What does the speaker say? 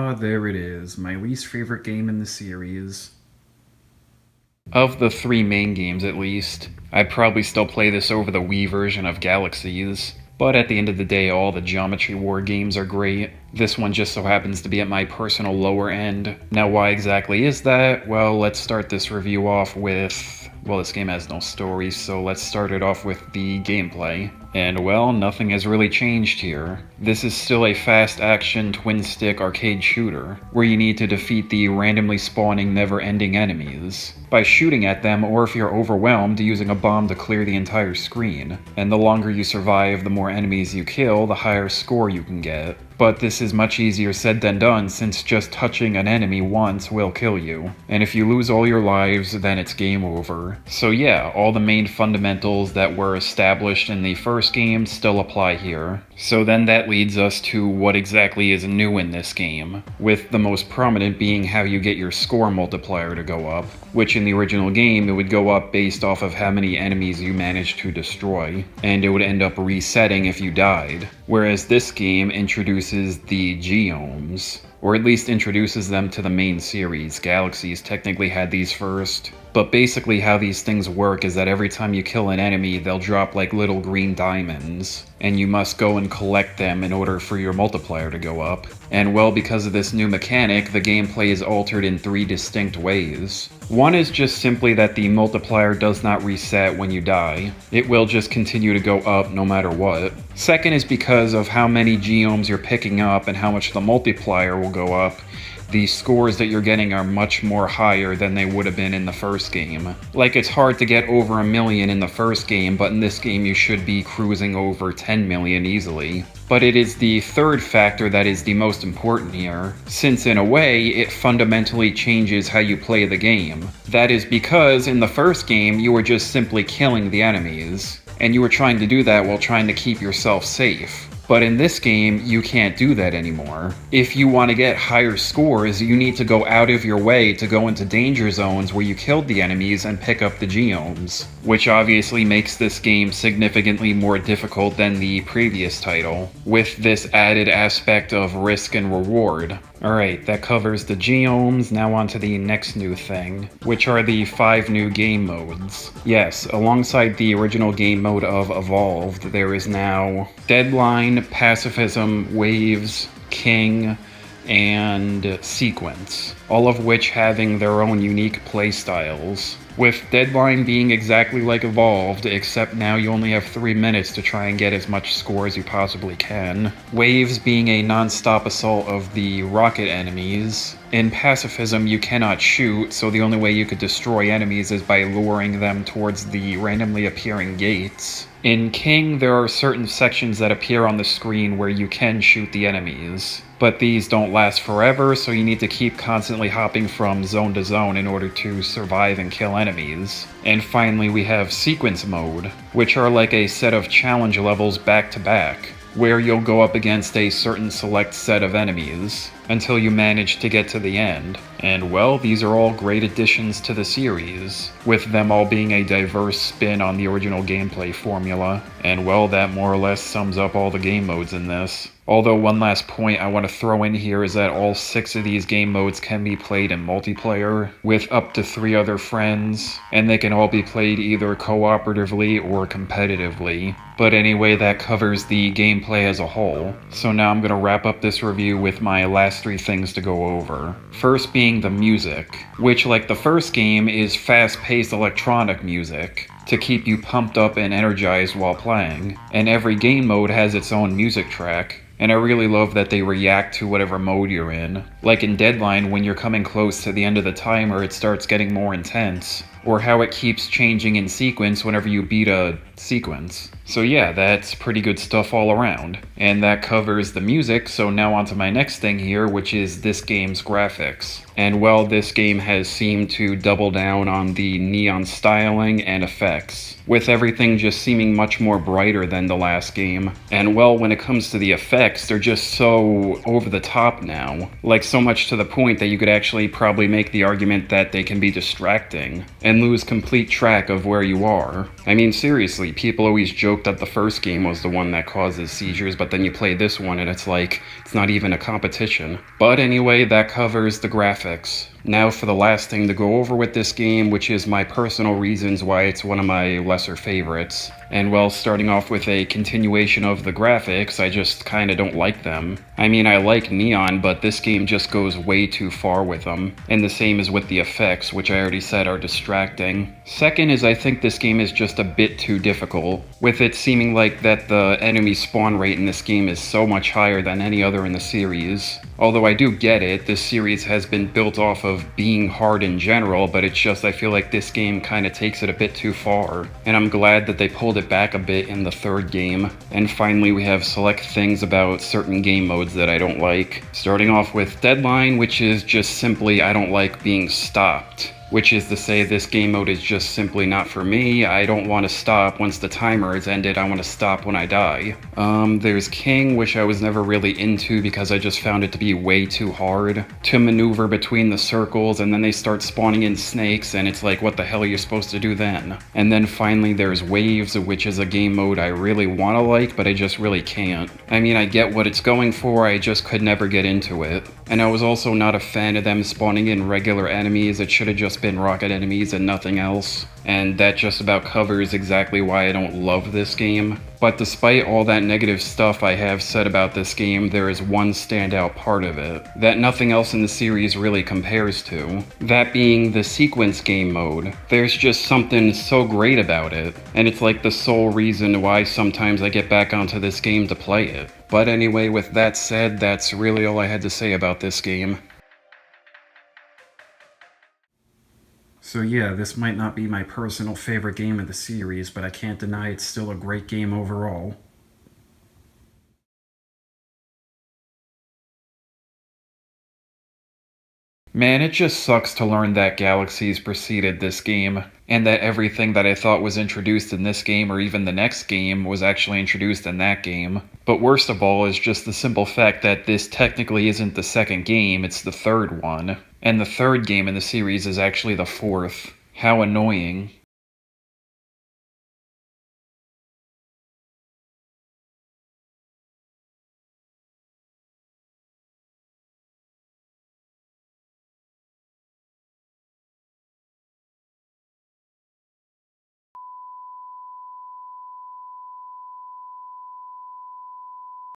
Ah, there it is, my least favorite game in the series. Of the three main games, at least, I'd probably still play this over the Wii version of Galaxies. But at the end of the day, all the Geometry War games are great. This one just so happens to be at my personal lower end. Now, why exactly is that? Well, let's start this review off with... Well, this game has no story, so let's start it off with the gameplay. And well, nothing has really changed here. This is still a fast-action twin-stick arcade shooter, where you need to defeat the randomly spawning never-ending enemies by shooting at them, or if you're overwhelmed, using a bomb to clear the entire screen. And the longer you survive, the more enemies you kill, the higher score you can get. But this is much easier said than done, since just touching an enemy once will kill you. And if you lose all your lives, then it's game over. So yeah, all the main fundamentals that were established in the first game still apply here. So then that leads us to what exactly is new in this game, with the most prominent being how you get your score multiplier to go up, which in the original game it would go up based off of how many enemies you managed to destroy, and it would end up resetting if you died. Whereas this game introduces the Geomes, or at least introduces them to the main series. Galaxies technically had these first. But basically how these things work is that every time you kill an enemy, they'll drop like little green diamonds, and you must go and collect them in order for your multiplier to go up. And well, because of this new mechanic, the gameplay is altered in three distinct ways. One is just simply that the multiplier does not reset when you die. It will just continue to go up no matter what. Second is because of how many geomes you're picking up and how much the multiplier will go up. The scores that you're getting are much more higher than they would have been in the first game. Like, it's hard to get over 1 million in the first game, but in this game you should be cruising over 10 million easily. But it is the third factor that is the most important here, since in a way, it fundamentally changes how you play the game. That is because in the first game, you were just simply killing the enemies, and you were trying to do that while trying to keep yourself safe. But in this game, you can't do that anymore. If you want to get higher scores, you need to go out of your way to go into danger zones where you killed the enemies and pick up the geomes, which obviously makes this game significantly more difficult than the previous title, with this added aspect of risk and reward. Alright, that covers the geomes. Now on to the next new thing, which are the 5 new game modes. Yes, alongside the original game mode of Evolved, there is now Deadline, Pacifism, Waves, King, and Sequence, all of which having their own unique playstyles. With Deadline being exactly like Evolved, except now you only have 3 minutes to try and get as much score as you possibly can. Waves being a non-stop assault of the rocket enemies. In Pacifism, you cannot shoot, so the only way you could destroy enemies is by luring them towards the randomly appearing gates. In King, there are certain sections that appear on the screen where you can shoot the enemies, but these don't last forever, so you need to keep constantly hopping from zone to zone in order to survive and kill enemies. And finally, we have Sequence mode, which are like a set of challenge levels back to back, where you'll go up against a certain select set of enemies until you manage to get to the end. And well, these are all great additions to the series, with them all being a diverse spin on the original gameplay formula. And well, that more or less sums up all the game modes in this. Although one last point I want to throw in here is that all 6 of these game modes can be played in multiplayer, with up to 3 other friends, and they can all be played either cooperatively or competitively. But anyway, that covers the gameplay as a whole. So now I'm going to wrap up this review with my last 3 things to go over. First being the music, which like the first game is fast-paced electronic music to keep you pumped up and energized while playing, and every game mode has its own music track. And I really love that they react to whatever mode you're in. Like in Deadline, when you're coming close to the end of the timer, it starts getting more intense. Or how it keeps changing in Sequence whenever you beat a sequence. So yeah, that's pretty good stuff all around. And that covers the music, so now on to my next thing here, which is this game's graphics. And well, this game has seemed to double down on the neon styling and effects, with everything just seeming much more brighter than the last game. And well, when it comes to the effects, they're just so over the top now. Like so much to the point that you could actually probably make the argument that they can be distracting. And and lose complete track of where you are. I mean, seriously, people always joke that the first game was the one that causes seizures, but then you play this one and it's like, it's not even a competition. But anyway, that covers the graphics. Now for the last thing to go over with this game, which is my personal reasons why it's one of my lesser favorites. And well, starting off with a continuation of the graphics, I just kinda don't like them. I mean, I like Neon, but this game just goes way too far with them. And the same is with the effects, which I already said are distracting. Second is I think this game is just a bit too difficult, with it seeming like that the enemy spawn rate in this game is so much higher than any other in the series. Although I do get it, this series has been built off of being hard in general, but it's just I feel like this game kinda takes it a bit too far. And I'm glad that they pulled it back a bit in the third game. And finally we have select things about certain game modes that I don't like. Starting off with Deadline, which is just simply I don't like being stopped. Which is to say this game mode is just simply not for me. I don't want to stop once the timer is ended, I want to stop when I die. There's King, which I was never really into because I just found it to be way too hard to maneuver between the circles, and then they start spawning in snakes and it's like, what the hell are you supposed to do then? And then finally there's Waves, which is a game mode I really want to like, but I just really can't. I mean, I get what it's going for, I just could never get into it. And I was also not a fan of them spawning in regular enemies. It should have just been rocket enemies and nothing else. And that just about covers exactly why I don't love this game. But despite all that negative stuff I have said about this game, there is one standout part of it that nothing else in the series really compares to. That being the sequence game mode. There's just something so great about it, and it's like the sole reason why sometimes I get back onto this game to play it. But anyway, with that said, that's really all I had to say about this game. So yeah, this might not be my personal favorite game of the series, but I can't deny it's still a great game overall. Man, it just sucks to learn that Galaxies preceded this game, and that everything that I thought was introduced in this game or even the next game was actually introduced in that game. But worst of all is just the simple fact that this technically isn't the second game, it's the third one. And the third game in the series is actually the fourth. How annoying.